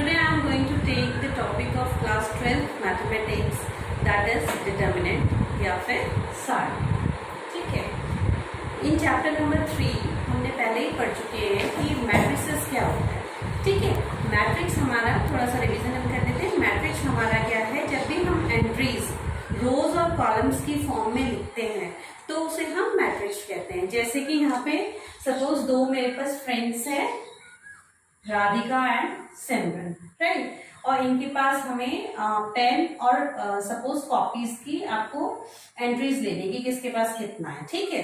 Today I am going to take the topic of class 12 mathematics, that is determinant या फिर सार। ठीक है, इन चैप्टर नंबर 3 हमने पहले ही पढ़ चुके हैं कि मैट्रिसेस क्या होता है। ठीक है, मैट्रिक्स हमारा थोड़ा सा रिवीजन हम कर देते हैं। मैट्रिक्स हमारा क्या है, जब भी हम एंट्रीज रोज और कॉलम्स की फॉर्म में लिखते हैं तो उसे हम मैट्रिक्स कहते हैं। जैसे कि यहाँ पे सपोज दो मेरे पास फ्रेंड्स है, राधिका एंड सिमरन, राइट, और इनके पास हमें पेन और सपोज कॉपीज की आपको एंट्रीज लेने की, किसके पास कितना है। ठीक है,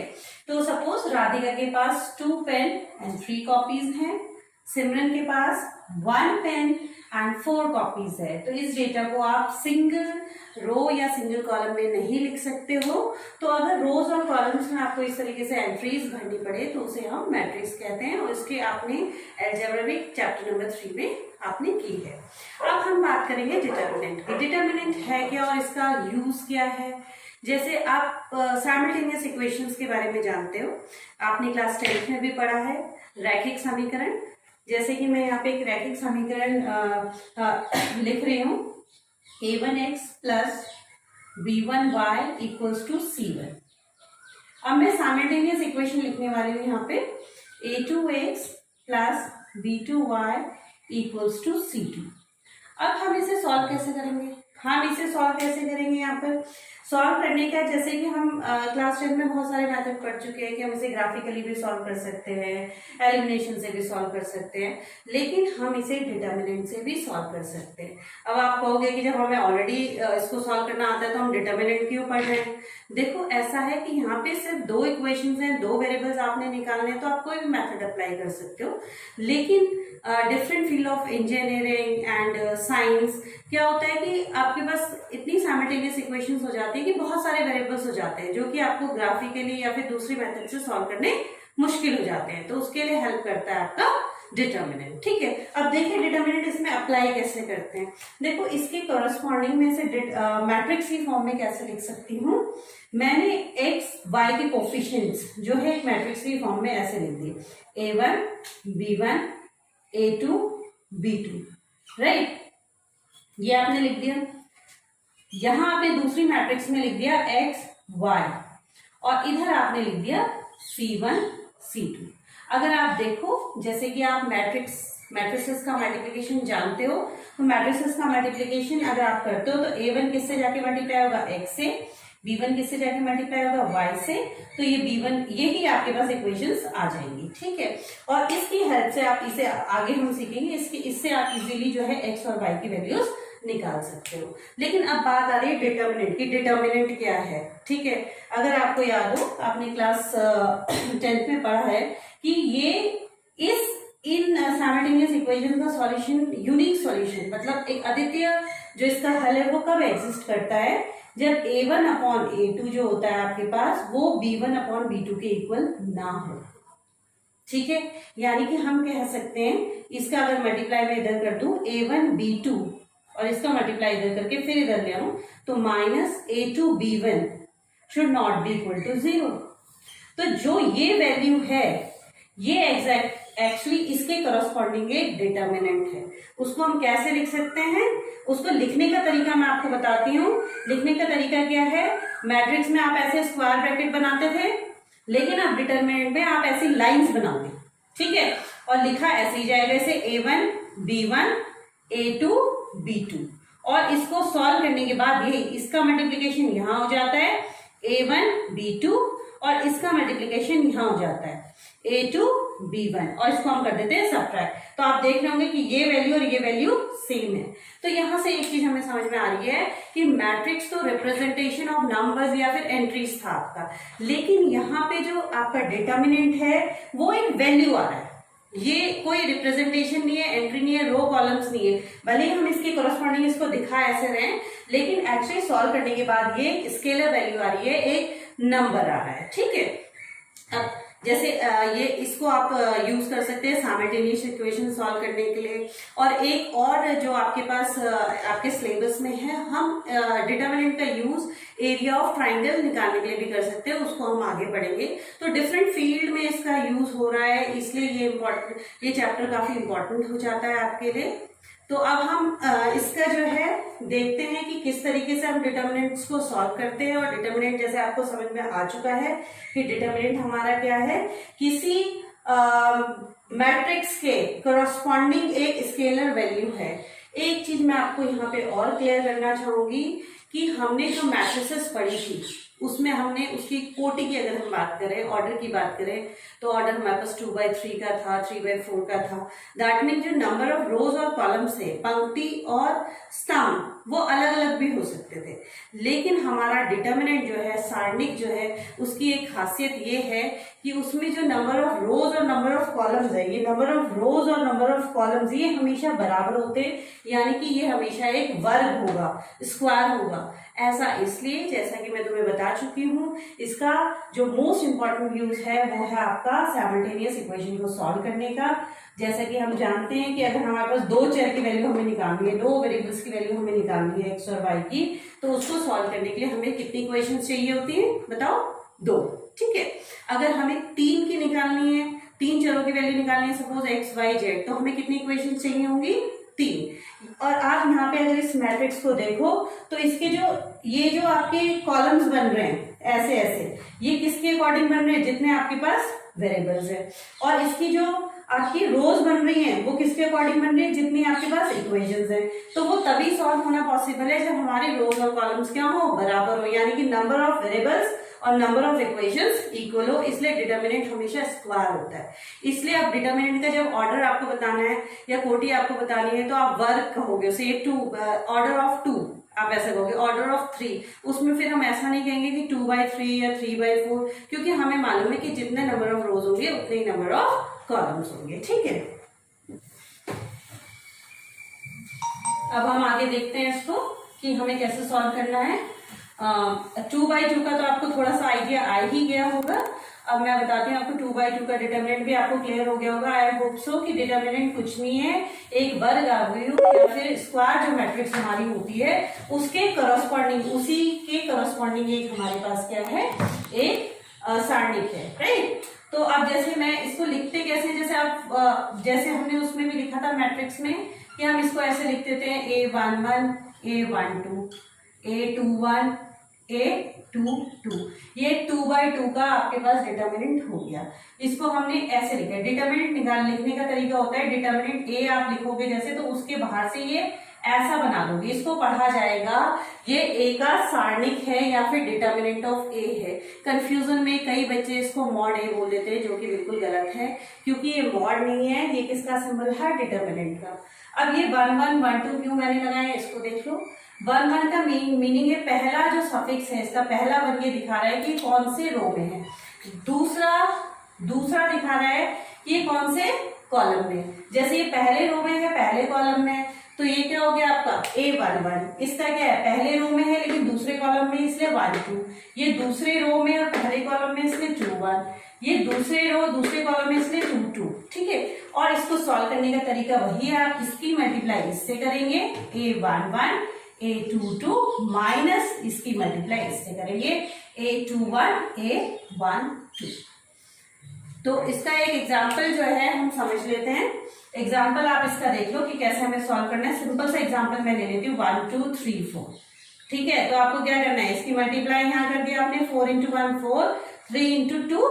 तो सपोज राधिका के पास 2 पेन एंड 3 कॉपीज हैं, सिमरन के पास 1 पेन एंड 4 कॉपीज है। तो इस डेटा को आप सिंगल रो या सिंगल कॉलम में नहीं लिख सकते हो। तो अगर रोज और कॉलम्स में आपको इस तरीके से एंट्रीज भरनी पड़े तो उसे हम मैट्रिक्स कहते हैं, और इसके आपने अलजेब्रा चैप्टर नंबर 3 में आपने की है। अब हम बात करेंगे डिटर्मिनेंट की। डिटर्मिनेंट है क्या और इसका यूज क्या है। जैसे आप साइमल्टेनियस इक्वेशंस के बारे में जानते हो, आपने क्लास 10 में भी पढ़ा है रैखिक समीकरण। जैसे कि मैं यहाँ पे एक रैखिक समीकरण लिख रही हूँ, a1x plus b1y equals to c1। अब मैं साइमल्टेनियस इक्वेशन लिखने वाली हूँ यहाँ पे a2x plus b2y equals to c2। अब हम इसे सॉल्व कैसे करेंगे, यहाँ पर सॉल्व करने का, जैसे कि हम क्लास 10 में बहुत सारे मेथड पढ़ चुके हैं कि हम इसे ग्राफिकली भी सॉल्व कर सकते हैं, एलिमिनेशन से भी सॉल्व कर सकते हैं, लेकिन हम इसे डिटर्मिनेंट से भी सॉल्व कर सकते हैं। अब आप कहोगे कि जब हमें ऑलरेडी इसको सॉल्व करना आता है तो हम डिटर्मिनेंट क्यों पढ़ रहे हैं। देखो ऐसा है कि यहाँ पे सिर्फ 2 इक्वेशंस हैं, 2 वेरिएबल्स आपने निकालने हैं, तो आप कोई भी मेथड अप्लाई कर सकते हो। लेकिन different field of engineering and science क्या होता है कि आपके पास इतनी साइमल्टेनियस इक्वेशंस हो जाती है कि बहुत सारे वेरिएबल्स हो जाते हैं जो कि आपको ग्राफिकली या फिर दूसरी मेथड से सॉल्व करने मुश्किल हो जाते हैं। तो उसके लिए हेल्प करता है आपका डिटर्मिनेंट। ठीक है, अब देखिए डिटर्मिनेंट इसमें अप्लाई कैसे करते हैं। देखो इसके कॉरस्पॉन्डिंग में से मैट्रिक्स की फॉर्म में कैसे लिख सकती हूँ। मैंने एक्स वाई के कोफिशिएंट्स जो है एक मैट्रिक्स की फॉर्म में ऐसे लिख दिए, a1 b1 a2 b2, right, ये आपने लिख दिया। यहां आपने दूसरी मैट्रिक्स में लिख दिया x y, और इधर आपने लिख दिया c1 c2। अगर आप देखो, जैसे कि आप मैट्रिसेस का मल्टीप्लिकेशन जानते हो, तो मैट्रिसेस का मल्टीप्लिकेशन अगर आप करते हो तो a1 किससे जाके मल्टीप्लाई होगा, x से, b1 किससे जाके मल्टीप्लाई होगा, y से। तो ये b1, यही आपके पास इक्वेशंस आ जाएंगी। ठीक है, और इसकी हेल्प से आप इसे आगे हम सीखेंगे, इससे आप इजीली जो है x और y की वैल्यूज निकाल सकते हो। लेकिन अब बात आ रही है डिटर्मिनेंट की। डिटर्मिनेंट क्या है, ठीक है, अगर आपको याद हो, आपने क्लास 10th में पढ़ा है कि ये इन साइमल्टेनियस इक्वेशन का सॉल्यूशन, यूनिक सॉल्यूशन, मतलब एक अद्वितीय जो इसका हल है वो कब एग्जिस्ट करता है, जब a1 अपॉन a2 जो होता है आपके पास वो b1 अपॉन b2 के इक्वल ना हो। ठीक है, यानी कि हम कह सकते हैं, इसका अगर मल्टीप्लाई में इधर कर दूं a1 b2 और इसका मल्टीप्लाई इधर करके फिर इधर ले आऊं, तो minus a2 b1 should not be equal to 0। तो जो ये वैल्यू है ये एक्चुअली इसके करस्पॉन्डिंग एक डिटर्मिनेंट है। उसको हम कैसे लिख सकते हैं, उसको लिखने का तरीका मैं आपको बताती हूँ। लिखने का तरीका क्या है, मैट्रिक्स में आप ऐसे स्क्वायर ब्रैकेट बनाते थे, लेकिन अब डिटर्मिनेंट में आप ऐसी लाइंस बनाओगे। ठीक है, और लिखा ऐसे ही जाएगा, जैसे a1 b1 a2 b2, और इसको सॉल्व करने के बाद ये इसका मल्टीप्लिकेशन यहां हो जाता है a1 b2, और इसका मल्टीप्लिकेशन यहां हो जाता है a2 b1, और इसको हम कर देते हैं सबट्रैक्ट। तो आप देख रहे होंगे कि ये वैल्यू और ये वैल्यू सेम है। तो यहां से एक चीज हमें समझ में आ रही है कि मैट्रिक्स तो रिप्रेजेंटेशन ऑफ नंबर्स या फिर एंट्रीज था आपका, लेकिन यहाँ पे जो आपका डिटर्मिनेंट है वो एक वैल्यू आ रहा है। ये कोई रिप्रेजेंटेशन नहीं है, एंट्री नहीं है, रो कॉलम्स नहीं है। भले ही हम इसके कॉरस्पॉन्डिंग इसको दिखा ऐसे रहे, लेकिन एक्चुअली सॉल्व करने के बाद ये स्केलर वैल्यू आ रही है, एक नंबर आ रहा है। ठीक है, अब जैसे ये इसको आप यूज कर सकते हैं साइमल्टेनियस इक्वेशन सॉल्व करने के लिए। और एक और जो आपके पास आपके सिलेबस में है, हम डिटर्मिनेंट का यूज एरिया ऑफ ट्राइंगल निकालने के लिए भी कर सकते हैं, उसको हम आगे पढ़ेंगे। तो डिफरेंट फील्ड में इसका यूज हो रहा है, इसलिए ये चैप्टर काफी इंपॉर्टेंट हो जाता है आपके लिए। तो अब हम इसका जो है देखते हैं कि किस तरीके से हम डिटर्मिनेंट्स को सॉल्व करते हैं। और डिटर्मिनेंट जैसे आपको समझ में आ चुका है कि डिटर्मिनेंट हमारा क्या है, किसी मैट्रिक्स के करस्पॉन्डिंग एक स्केलर वैल्यू है। एक चीज मैं आपको यहाँ पे और क्लियर करना चाहूंगी कि हमने जो मैट्रिसेस पढ़ी थी उसमें हमने उसकी कोटि की अगर हम बात करें, ऑर्डर की बात करें, तो ऑर्डर हमारे पास 2/3 का था, 3/4 का था। दैट मीन जो नंबर ऑफ रोज और कॉलम्स है, पंक्ति और स्तंभ, वो अलग अलग भी हो सकते थे। लेकिन हमारा डिटर्मिनेंट जो है, सारणिक जो है, उसकी एक खासियत ये है कि उसमें जो नंबर ऑफ रोज और नंबर ऑफ कॉलम्स है, ये नंबर ऑफ रोज और नंबर ऑफ कॉलम्स ये हमेशा बराबर होते, यानी कि ये हमेशा एक वर्ग होगा, स्क्वायर होगा। ऐसा इसलिए, जैसा कि मैं तुम्हें बता चुकी हूँ, इसका जो मोस्ट इंपॉर्टेंट यूज है वो है आपका साइमल्टेनियस इक्वेशन को सॉल्व करने का। जैसा कि हम जानते हैं कि अगर हमारे पास दो चर की वैल्यू हमें निकालनी है, दो वेरिएबल्स की वैल्यू हमें निकालनी है एक्स और वाई की, तो उसको सॉल्व करने के लिए हमें कितनी इक्वेशंस चाहिए होती है बताओ? दो। ठीक है, अगर हमें 3 की निकालनी है, 3 चरों की वैल्यू निकालनी है, सपोज एक्स वाई जेड, तो हमें कितनी इक्वेशंस चाहिए होंगी? 3। और आप यहाँ पे अगर इस मैट्रिक्स को देखो तो इसके ये जो आपके कॉलम्स बन रहे हैं ऐसे ऐसे, ये किसके अकॉर्डिंग बन रहे हैं? जितने आपके पास वेरिएबल्स है। और इसकी जो आपकी रोज बन रही हैं वो किसके अकॉर्डिंग बन रही है? जितनी आपके पास इक्वेशंस हैं। तो वो तभी सॉल्व होना पॉसिबल है जब हमारे रोज और कॉलम्स क्या हो? बराबर हो, यानी कि नंबर ऑफ वेरिएबल्स और नंबर ऑफ इक्वेशंस इक्वल हो। इसलिए डिटर्मिनेंट हमेशा स्क्वायर होता है। इसलिए आप डिटर्मिनेंट का जब ऑर्डर आपको बताना है या कोटि आपको बतानी है तो आप वर्ग कहोगे, से 2 ऑर्डर ऑफ 2 आप ऐसा कहोगे, ऑर्डर ऑफ 3। उसमें फिर हम ऐसा नहीं कहेंगे कि 2/3 या 3/4, क्योंकि हमें मालूम है कि जितने नंबर ऑफ रोज होंगे उतने ही नंबर ऑफ कॉलम्स होंगे। ठीक है, अब हम आगे देखते हैं इसको कि हमें कैसे सॉल्व करना है। 2/2 का तो आपको थोड़ा सा आइडिया आ ही गया होगा। अब मैं बताती हूँ आपको 2/2 का डिटर्मिनेंट भी आपको क्लियर हो गया होगा। आई होप सो कि डिटर्मिनेंट कुछ नहीं है, एक वर्ग आव्यूह या फिर स्क्वायर जो मैट्रिक्स हमारी होती है उसके करस्पॉन्डिंग, उसी के करस्पॉन्डिंग एक हमारे पास क्या है? एक सारणिक है, राइट। तो अब जैसे मैं इसको लिखते कैसे, जैसे आप जैसे हमने उसमें भी लिखा था मैट्रिक्स में कि हम इसको ऐसे लिख देते हैं A11 A12 A21 A22। ये 2/2 का आपके पास डिटर्मिनेंट हो गया। इसको हमने ऐसे लिखा है। डिटर्मिनेंट लिखने का तरीका होता है, डिटर्मिनेंट A आप लिखोगे जैसे, तो उसके बाहर से ये ऐसा बना दोगे, इसको पढ़ा जाएगा ये A का सारणिक है या फिर डिटर्मिनेंट ऑफ A है। कंफ्यूजन में कई बच्चे इसको मॉड A बोल देते हैं, जो कि बिल्कुल गलत है, क्योंकि ये मॉड नहीं है, ये किसका सिंबल है? डिटर्मिनेंट का। अब ये 1 1 1 2 क्यों मैंने लगाया, इसको देख लो। 1 1 का मीनिंग है पहला जो सफिक्स है, इसका पहला वर्ग ये दिखा रहा है कि कौन से रो में है। दूसरा दिखा रहा है कि ये कौन से कॉलम में। जैसे ये पहले रो में है, पहले कॉलम में, तो ये क्या हो गया आपका A11। इसका क्या है? पहले रो में है लेकिन दूसरे कॉलम में, इसलिए 1 2। ये दूसरे रो में और पहले कॉलम में, इसलिए 2 1। ये दूसरे रो दूसरे कॉलम में, इसलिए 2 2। ठीक है, और इसको सॉल्व करने का तरीका वही है, आप इसकी मल्टीप्लाई इससे करेंगे A11 A22 माइनस इसकी मल्टीप्लाई इससे करेंगे A21 A12। तो इसका एक एग्जाम्पल जो है हम समझ लेते हैं। एग्जाम्पल आप इसका देख लो कि कैसे हमें सॉल्व करना है। सिंपल सा एग्जाम्पल मैं ले लेती हूँ 1 2 3 4। ठीक है, तो आपको क्या करना है? इसकी मल्टीप्लाई यहाँ कर दिया आपने, 4 × 1 4, 3 × 2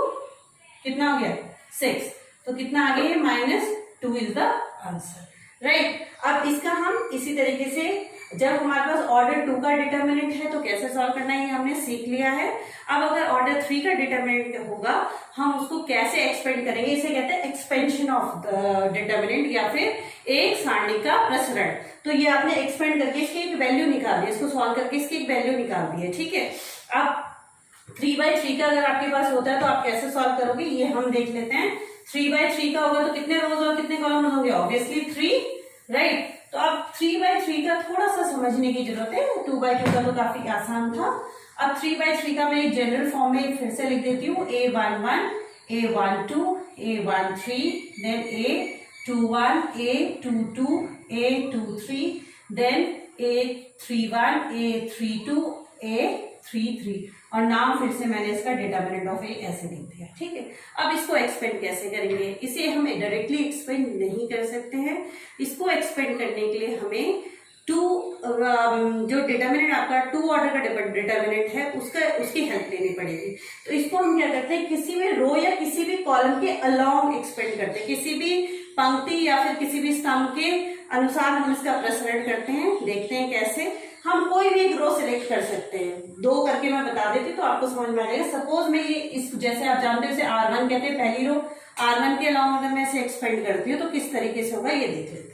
कितना हो गया? 6। तो कितना आ गया? -2 इज द आंसर, राइट। अब इसका हम इसी तरीके से, जब हमारे पास ऑर्डर 2 का डिटर्मिनेंट है तो कैसे सॉल्व करना है ये हमने सीख लिया है। अब अगर ऑर्डर 3 का डिटर्मिनेंट होगा, हम उसको कैसे एक्सपेंड करेंगे? इसे कहते हैं एक्सपेंशन ऑफ द डिटर्मिनेंट या फिर एक सारणी का प्रसरण। तो ये आपने एक्सपेंड करके इसकी एक वैल्यू निकाल दी, इसको सॉल्व करके इसकी एक वैल्यू निकाल दी है। ठीक है, अब 3/3 का अगर आपके पास होता है तो आप कैसे सॉल्व करोगे ये हम देख लेते हैं। 3/3 का होगा तो कितने रोज और कितने कॉलम होंगे? Obviously 3, right. तो अब 3/3 का थोड़ा सा समझने की जरूरत है, 2/2 का तो काफी आसान था। अब 3/3 का मैं एक जनरल फॉर्म में फिर से लिख देती हूँ, A11 A12 A13 then A21 A22 A23 then A31 A32 A 3 और नाम फिर से मैंने इसका डिटर्मिनेंट ऑफ ए ऐसे लिख दिया। ठीक है, अब इसको एक्सपेंड कैसे करेंगे? इसे हम डायरेक्टली एक्सपेंड नहीं कर सकते हैं। इसको एक्सपेंड करने के लिए हमें जो डिटर्मिनेंट आपका 2 ऑर्डर का डिटर्मिनेंट है उसकी हेल्प लेनी पड़ेगी। तो इसको हम क्या करते हैं, किसी भी रो या किसी भी कॉलम के अलोंग एक्सपेंड करते हैं, किसी भी पंक्ति या फिर किसी भी स्तंभ के अनुसार हम इसका प्रसरण करते हैं। देखते हैं कैसे। हम कोई भी एक रो सिलेक्ट कर सकते हैं, 2 करके मैं बता देती तो आपको समझ में आ जाएगा। सपोज मैं ये इस जैसे आप जानते हो इसे R1 कहते हैं, पहली रो। R1 के अलावा अगर मैं इसे एक्सपेंड करती हूँ तो किस तरीके से होगा ये देख लेते हैं।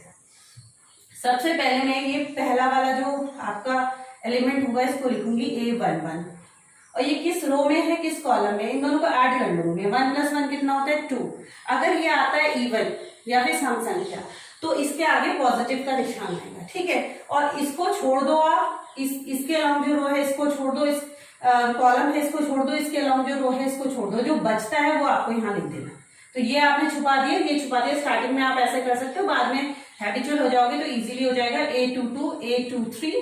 सबसे पहले मैं ये पहला वाला जो आपका एलिमेंट होगा इसको लिखूंगी A11 और ये किस रो में है, किस कॉलम में, इन दोनों को ऐड कर लूंगी। 1 + 1 कितना होता है 2। अगर ये आता है इवन या फिर सम संख्या तो इसके आगे पॉजिटिव का निशान आएगा। ठीक है, और इसको छोड़ दो आप, इसके अलावा जो रो है इसको छोड़ दो, इस कॉलम है इसको छोड़ दो, इसके अलावा जो रो है इसको छोड़ दो, जो बचता है वो आपको यहाँ लिख देना। तो ये आपने छुपा दिया, ये छुपा दिया। स्टार्टिंग में आप ऐसे कर सकते हो, बाद में हैबिचुअल हो जाओगे तो इजीली हो जाएगा। A22, A23,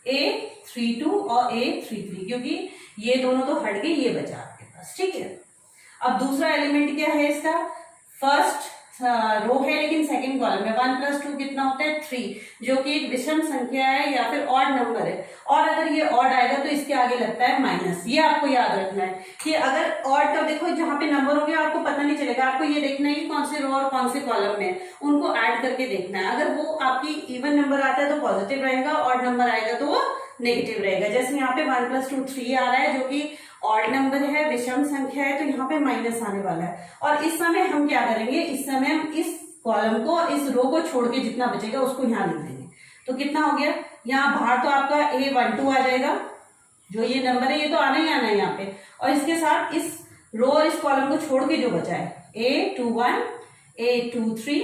A32 और A33, क्योंकि ये दोनों तो हट गए, ये बचा आपके पास। ठीक है, अब दूसरा एलिमेंट क्या है इसका, फर्स्ट रो है लेकिन सेकंड कॉलम में 1 + 2 कितना होता है 3, जो कि एक विषम संख्या है या फिर ऑड नंबर है। और अगर ये ऑड आएगा तो इसके आगे लगता है माइनस। ये आपको याद रखना है कि अगर ऑड का देखो जहां पे नंबर होंगे आपको पता नहीं चलेगा, आपको ये देखना है कि कौन से रो और कौन से कॉलम में, उनको ऐड करके देखना है। अगर वो आपकी इवन नंबर आता है तो पॉजिटिव रहेगा, ऑड नंबर आएगा तो वो नेगेटिव रहेगा। जैसे यहाँ पे 1 + 2 3 आ रहा है जो कि ऑड नंबर है, विषम संख्या है, तो यहाँ पे माइनस आने वाला है। और इस समय हम क्या करेंगे, इस समय हम इस कॉलम को, इस रो को छोड़ के जितना बचेगा उसको यहाँ लिख देंगे। तो कितना हो गया, यहाँ बाहर तो आपका A12 आ जाएगा, जो ये नंबर है ये तो आना ही आना है यहाँ पे, और इसके साथ इस रो और इस कॉलम को छोड़ के जो बचा है A21, A23,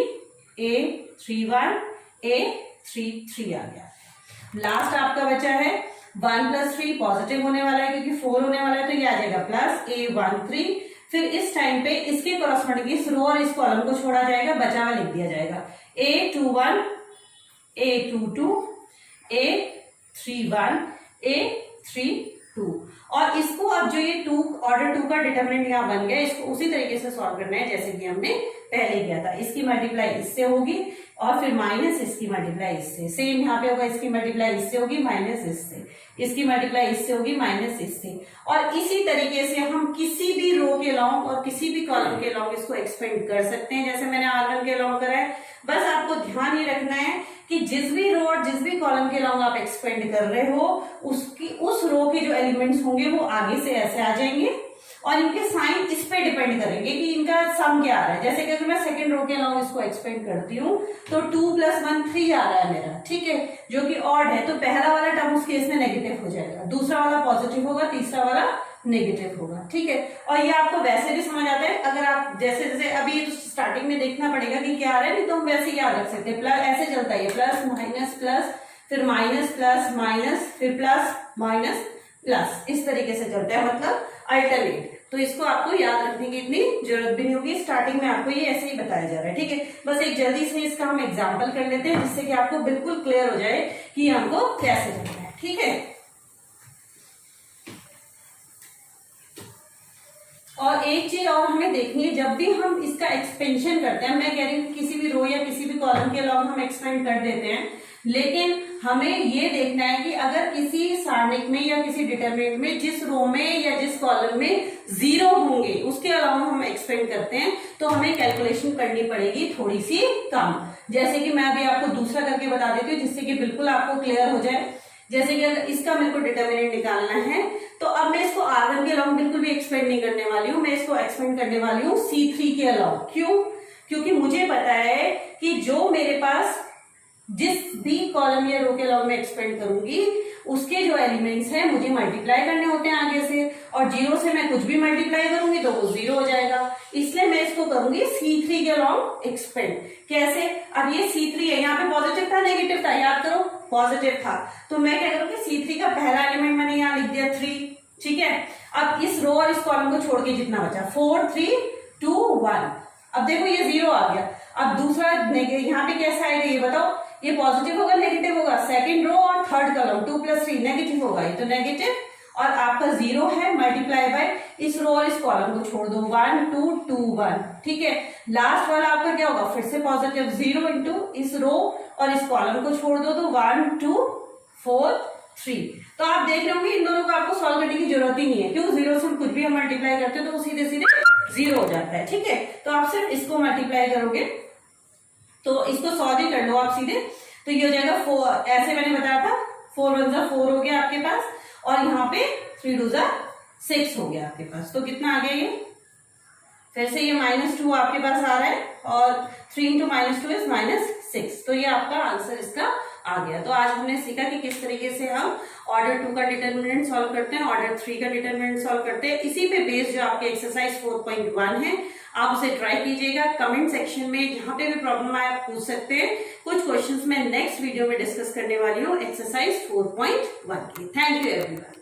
A31, A33 आ गया। लास्ट आपका बचा है 1 + 3 पॉजिटिव होने वाला है क्योंकि 4 होने वाला है, तो ये आ जाएगा प्लस A13। फिर इस टाइम पे इसके कॉरस्पॉन्डिंग इस रो और इस कॉलम को छोड़ा जाएगा, बचा हुआ लिख दिया जाएगा A21, A22, A31, A32। और इसको अब जो ये ऑर्डर 2 का डिटर्मिनेंट यहाँ बन गया, इसको उसी तरीके से सॉल्व करना है जैसे कि हमने पहले किया था। इसकी मल्टीप्लाई इससे होगी और फिर माइनस इसकी मल्टीप्लाई इससे। सेम यहाँ पे होगा, इसकी मल्टीप्लाई इससे होगी माइनस इससे, इसकी मल्टीप्लाई इससे होगी माइनस इससे। और इसी तरीके से हम किसी भी रो के लॉन्ग और किसी भी कॉलम के लॉन्ग इसको एक्सपेंड कर सकते हैं, जैसे मैंने R1 के लॉन्ग करा है। बस आपको ध्यान ये रखना है कि जिस भी रो और जिस भी कॉलम के लॉन्ग आप एक्सपेंड कर रहे हो उस रो के जो एलिमेंट्स होंगे वो आगे से ऐसे आ जाएंगे और इनके साइन इस पे डिपेंड करेंगे कि इनका सम क्या आ रहा है। जैसे कि अगर मैं सेकंड रो के अलावा इसको एक्सपेंड करती हूँ तो 2 + 1 3 आ रहा है मेरा, ठीक है, जो कि ऑड है, तो पहला वाला टर्म उस केस में नेगेटिव हो जाएगा, दूसरा वाला पॉजिटिव होगा, तीसरा वाला नेगेटिव होगा। ठीक है, और ये आपको वैसे भी समझ आता है अगर आप जैसे जैसे अभी तो स्टार्टिंग में देखना पड़ेगा कि क्या आ रहा है, नहीं तो हम वैसे याद रख सकते हैं। प्लस ऐसे चलता है, प्लस माइनस प्लस, फिर माइनस प्लस माइनस, फिर प्लस माइनस प्लस, इस तरीके से चलता है, मतलब अल्टरनेट। तो इसको आपको याद रखने की इतनी जरूरत भी नहीं होगी, स्टार्टिंग में आपको ये ऐसे ही बताया जा रहा है। ठीक है, बस एक जल्दी से इसका हम एग्जाम्पल कर लेते हैं जिससे कि आपको बिल्कुल क्लियर हो जाए कि हमको कैसे करना है। ठीक है, और एक चीज और हमें देखनी है, जब भी हम इसका एक्सपेंशन करते हैं, मैं कह रही हूँ किसी भी रो या किसी भी कॉलम के अलॉन्ग हम एक्सपेंड कर देते हैं, लेकिन हमें ये देखना है कि अगर किसी सारणिक में या किसी डिटरमिनेंट में जिस रो में या जिस कॉलम में 0 होंगे उसके अलावा हम एक्सपेंड करते हैं तो हमें कैलकुलेशन करनी पड़ेगी थोड़ी सी कम। जैसे कि मैं अभी आपको दूसरा करके बता देती हूँ जिससे कि बिल्कुल आपको क्लियर हो जाए। जैसे कि अगर इसका मेरे को डिटरमिनेंट निकालना है तो अब मैं इसको R1 के अलावा बिल्कुल भी एक्सपेंड नहीं करने वाली हूँ, मैं इसको एक्सपेंड करने वाली हूँ C3 के अलावा। क्यों? क्योंकि मुझे पता है कि जो मेरे पास जिस भी कॉलम या रो के अलावा मैं एक्सपेंड करूंगी उसके जो एलिमेंट्स हैं मुझे मल्टीप्लाई करने होते हैं आगे से, और 0 से मैं कुछ भी मल्टीप्लाई करूंगी तो वो 0 हो जाएगा। इसलिए मैं इसको करूंगी C3 के अलावा एक्सपेंड। कैसे? अब ये C3 है, यहाँ पे पॉजिटिव था नेगेटिव था, याद करो पॉजिटिव था, तो मैं क्या करूंगी C3 का पहला एलिमेंट मैंने यहाँ लिख दिया 3। ठीक है, अब इस रो और इस कॉलम को छोड़ के जितना बचा 4 3 2 1, अब देखो ये 0 आ गया। अब दूसरा यहाँ पे कैसा आएगा ये बताओ, ये पॉजिटिव होगा नेगेटिव होगा? सेकंड रो और थर्ड कॉलम 2 + 3 नेगेटिव होगा, ये तो नेगेटिव और आपका 0 है, मल्टीप्लाई बाय इस रो और इस कॉलम को छोड़ दो, 1 2 2 1, ठीक है। लास्ट वाला आपका क्या होगा, फिर से पॉजिटिव, 0 इंटू इस रो और इस कॉलम को छोड़ दो तो 1 2 4 3। तो आप देख रहे होंगे इन दोनों को आपको सॉल्व करने की जरूरत ही नहीं है, क्यों, 0 से हम कुछ भी हम मल्टीप्लाई करते हैं तो वो सीधे सीधे 0 हो जाता है, ठीक है। तो आप सिर्फ इसको मल्टीप्लाई करोगे तो इसको सॉल्व ही कर लो आप सीधे, तो ये हो जाएगा 4, ऐसे मैंने बताया था 4 1 जा 4 हो गया आपके पास, और यहाँ पे 3 2 जा 6 हो गया आपके पास। तो कितना आ गया ये, फिर से ये -2 आपके पास आ रहा है, और 3 इंटू -2 इज -6। तो ये आपका आंसर इसका आ गया। तो आज हमने सीखा कि किस तरीके से हम ऑर्डर 2 का डिटर्मिनेंट सॉल्व करते हैं, ऑर्डर 3 का डिटर्मिनेंट सॉल्व करते हैं। इसी पे बेस्ड जो आपके एक्सरसाइज 4.1 है, आप उसे ट्राई कीजिएगा। कमेंट सेक्शन में जहां पे भी प्रॉब्लम आए आप पूछ सकते हैं। कुछ क्वेश्चंस मैं नेक्स्ट वीडियो में डिस्कस करने वाली हूँ एक्सरसाइज 4.1 की। Thank you everyone.